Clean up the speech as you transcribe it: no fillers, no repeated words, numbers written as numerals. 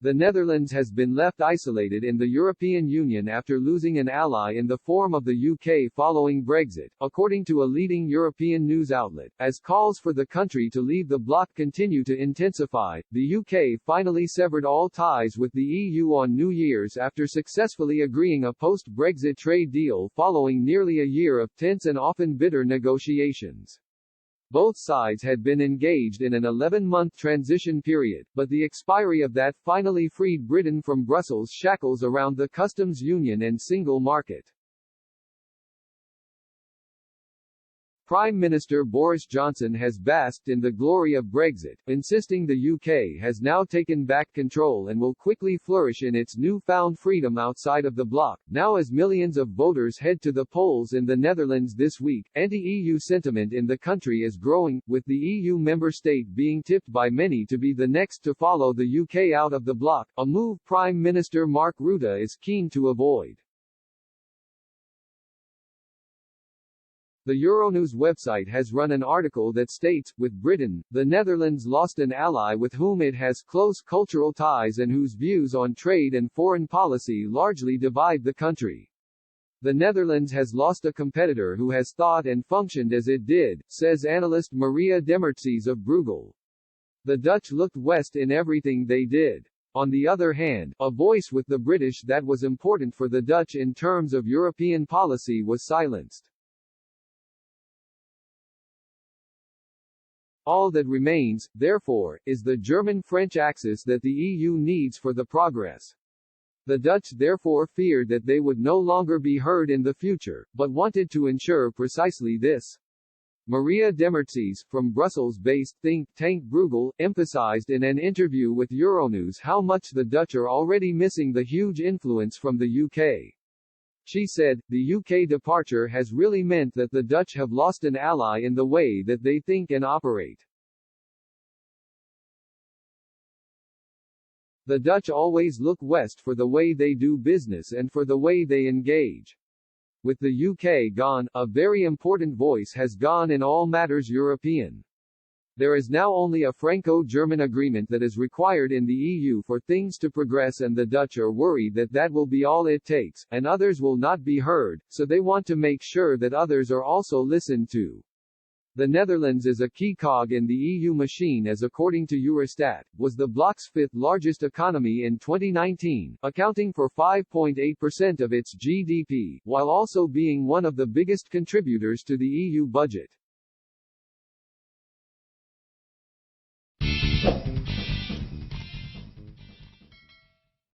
The Netherlands has been left isolated in the European Union after losing an ally in the form of the UK following Brexit, according to a leading European news outlet. As calls for the country to leave the bloc continue to intensify, the UK finally severed all ties with the EU on New Year's after successfully agreeing a post-Brexit trade deal following nearly a year of tense and often bitter negotiations. Both sides had been engaged in an 11-month transition period, but the expiry of that finally freed Britain from Brussels' shackles around the customs union and single market. Prime Minister Boris Johnson has basked in the glory of Brexit, insisting the UK has now taken back control and will quickly flourish in its newfound freedom outside of the bloc. Now, as millions of voters head to the polls in the Netherlands this week, anti-EU sentiment in the country is growing, with the EU member state being tipped by many to be the next to follow the UK out of the bloc, a move Prime Minister Mark Rutte is keen to avoid. The Euronews website has run an article that states, with Britain, the Netherlands lost an ally with whom it has close cultural ties and whose views on trade and foreign policy largely divide the country. The Netherlands has lost a competitor who has thought and functioned as it did, says analyst Maria Demertses of Bruegel. The Dutch looked west in everything they did. On the other hand, a voice with the British that was important for the Dutch in terms of European policy was silenced. All that remains, therefore, is the German-French axis that the EU needs for the progress. The Dutch therefore feared that they would no longer be heard in the future, but wanted to ensure precisely this. Maria Demertses, from Brussels-based think tank Bruegel, emphasized in an interview with Euronews how much the Dutch are already missing the huge influence from the UK. She said, the UK departure has really meant that the Dutch have lost an ally in the way that they think and operate. The Dutch always look west for the way they do business and for the way they engage. With the UK gone, a very important voice has gone in all matters European. There is now only a Franco-German agreement that is required in the EU for things to progress, and the Dutch are worried that that will be all it takes, and others will not be heard, so they want to make sure that others are also listened to. The Netherlands is a key cog in the EU machine as, according to Eurostat, was the bloc's fifth largest economy in 2019, accounting for 5.8% of its GDP, while also being one of the biggest contributors to the EU budget.